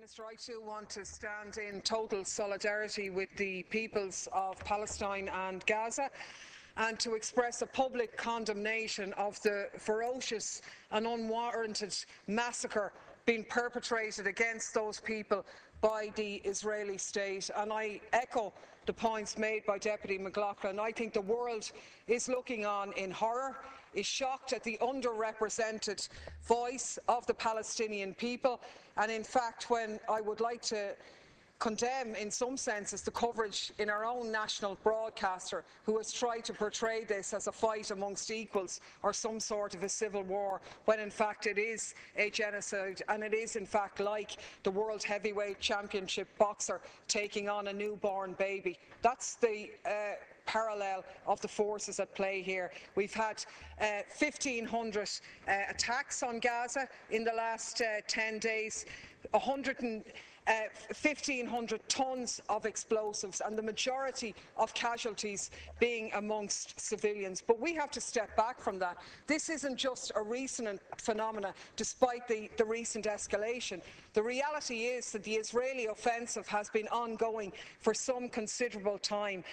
Minister, I too want to stand in total solidarity with the peoples of Palestine and Gaza and to express a public condemnation of the ferocious and unwarranted massacre being perpetrated against those people by the Israeli state. And I echo the points made by Deputy McLaughlin. I think the world is looking on in horror, is shocked at the underrepresented voice of the Palestinian people, and in fact, when I would like to condemn in some senses the coverage in our own national broadcaster who has tried to portray this as a fight amongst equals or some sort of a civil war, when in fact it is a genocide, and it is in fact like the World Heavyweight Championship boxer taking on a newborn baby. That's the parallel of the forces at play here. We've had 1,500 attacks on Gaza in the last 10 days, 1,500 tonnes of explosives, and the majority of casualties being amongst civilians. But we have to step back from that. This isn't just a recent phenomenon, despite the recent escalation. The reality is that the Israeli offensive has been ongoing for some considerable time,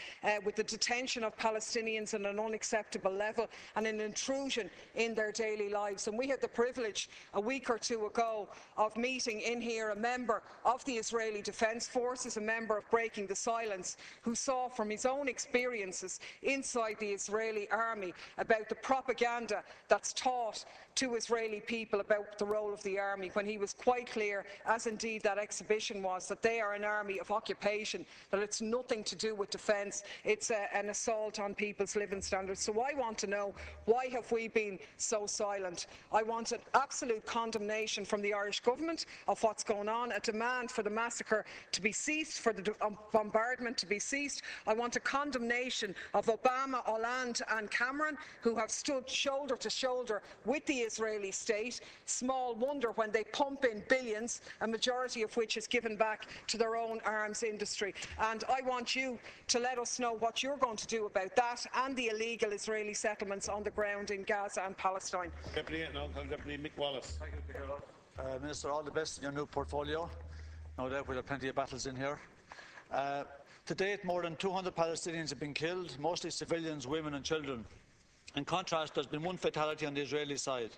with the detention of Palestinians at an unacceptable level and an intrusion in their daily lives. And we had the privilege a week or two ago of meeting in here a member of the Israeli Defence Forces, a member of Breaking the Silence, who saw from his own experiences inside the Israeli army about the propaganda that's taught to Israeli people about the role of the army, when he was quite clear, as indeed that exhibition was, that they are an army of occupation, that it's nothing to do with defence, it's an assault on people's living standards. So I want to know, why have we been so silent? I want an absolute condemnation from the Irish government of what's going on, a demand for the massacre to be ceased, for the bombardment to be ceased. I want a condemnation of Obama, Hollande and Cameron, who have stood shoulder to shoulder with the Israeli state. Small wonder when they pump in billions, a majority of which is given back to their own arms industry. And I want you to let us know what you're going to do about that and the illegal Israeli settlements on the ground in Gaza and Palestine. Deputy Mick Wallace. Minister, all the best in your new portfolio. No doubt we'll have plenty of battles in here. To date, more than 200 Palestinians have been killed, mostly civilians, women and children. In contrast, there's been one fatality on the Israeli side.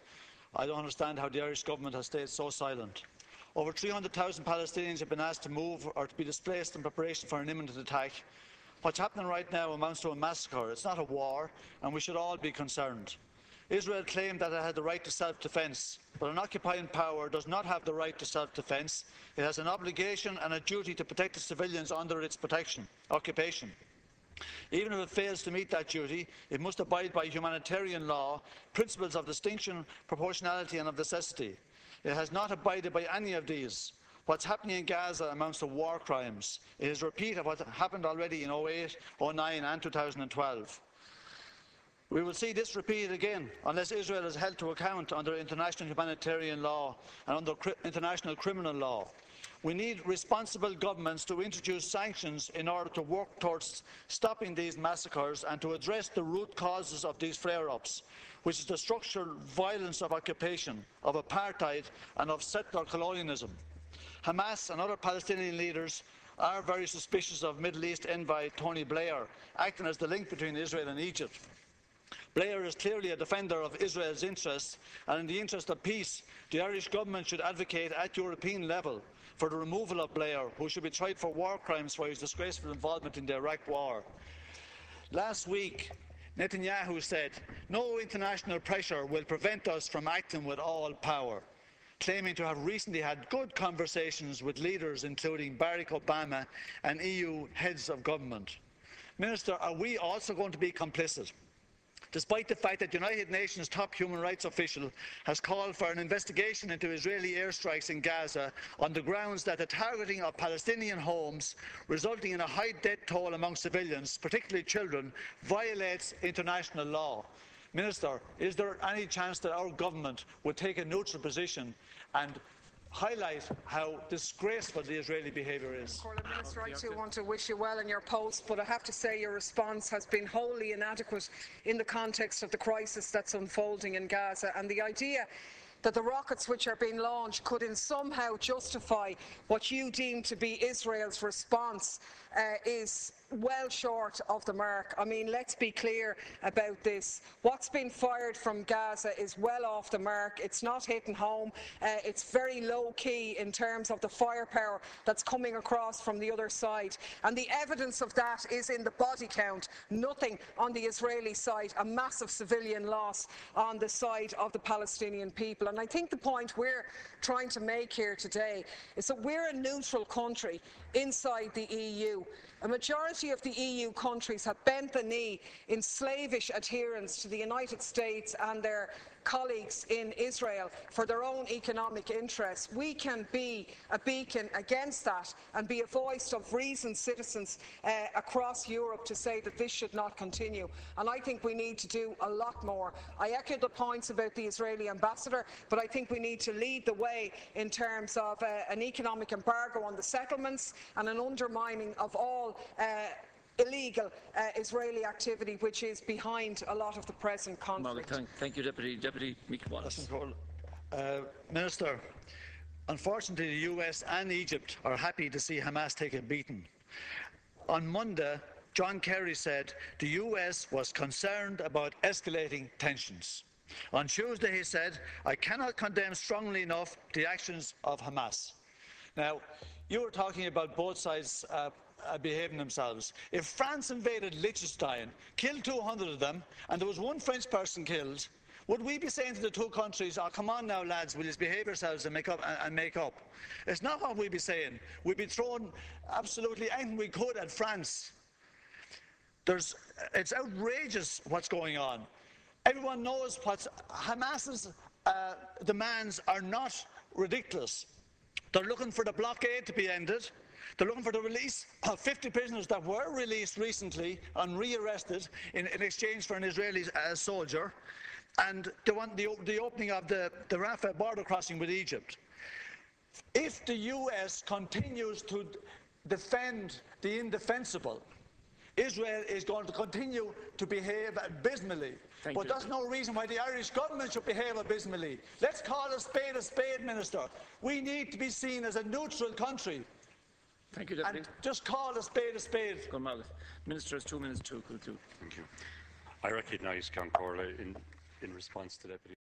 I don't understand how the Irish government has stayed so silent. Over 300,000 Palestinians have been asked to move or to be displaced in preparation for an imminent attack. What's happening right now amounts to a massacre. It's not a war, and we should all be concerned. Israel claimed that it had the right to self-defence, but an occupying power does not have the right to self-defence. It has an obligation and a duty to protect the civilians under its occupation. Even if it fails to meet that duty, it must abide by humanitarian law, principles of distinction, proportionality and of necessity. It has not abided by any of these. What's happening in Gaza amounts to war crimes. It is a repeat of what happened already in 2008, 2009 and 2012. We will see this repeated again unless Israel is held to account under international humanitarian law and under international criminal law. We need responsible governments to introduce sanctions in order to work towards stopping these massacres and to address the root causes of these flare-ups, which is the structural violence of occupation, of apartheid and of settler colonialism. Hamas and other Palestinian leaders are very suspicious of Middle East envoy Tony Blair, acting as the link between Israel and Egypt. Blair is clearly a defender of Israel's interests, and in the interest of peace, the Irish government should advocate at European level for the removal of Blair, who should be tried for war crimes for his disgraceful involvement in the Iraq war. Last week, Netanyahu said, "No international pressure will prevent us from acting with all power," claiming to have recently had good conversations with leaders including Barack Obama and EU heads of government. Minister, are we also going to be complicit? Despite the fact that the United Nations top human rights official has called for an investigation into Israeli airstrikes in Gaza on the grounds that the targeting of Palestinian homes, resulting in a high death toll among civilians, particularly children, violates international law. Minister, is there any chance that our government would take a neutral position and highlight how disgraceful the Israeli behaviour is? Minister, I too want to wish you well in your post, but I have to say your response has been wholly inadequate in the context of the crisis that's unfolding in Gaza. And the idea that the rockets which are being launched could in somehow justify what you deem to be Israel's response is well short of the mark. I mean, let's be clear about this. What's been fired from Gaza is well off the mark. It's not hitting home. It's very low-key in terms of the firepower that's coming across from the other side. And the evidence of that is in the body count. Nothing on the Israeli side, a massive civilian loss on the side of the Palestinian people. And I think the point we're trying to make here today is that we're a neutral country inside the EU. A majority of the EU countries have bent the knee in slavish adherence to the United States and their colleagues in Israel for their own economic interests. We can be a beacon against that and be a voice of reasoned citizens across Europe to say that this should not continue. And I think we need to do a lot more. I echo the points about the Israeli ambassador, but I think we need to lead the way in terms of an economic embargo on the settlements and an undermining of all illegal Israeli activity which is behind a lot of the present conflict. Thank you, Deputy Mick Wallace. Minister, unfortunately the US and Egypt are happy to see Hamas take a beating. On Monday, John Kerry said the US was concerned about escalating tensions. On Tuesday he said, "I cannot condemn strongly enough the actions of Hamas." Now, you were talking about both sides behaving themselves. If France invaded Liechtenstein, killed 200 of them, and there was one French person killed, would we be saying to the two countries, "Oh, come on now, lads, will you behave yourselves and make up"? It's not what we'd be saying. We'd be throwing absolutely anything we could at France. It's outrageous what's going on. Everyone knows what Hamas's demands are not ridiculous. They're looking for the blockade to be ended. They're looking for the release of 50 prisoners that were released recently and re-arrested in exchange for an Israeli soldier. And they want the opening of the Rafah border crossing with Egypt. If the US continues to defend the indefensible, Israel is going to continue to behave abysmally. But that's no reason why the Irish government should behave abysmally. Let's call a spade, Minister. We need to be seen as a neutral country. Thank you, Deputy. And just call a spade a spade. Minister has 2 minutes to conclude. Thank you. I recognise Count Corley in response to Deputy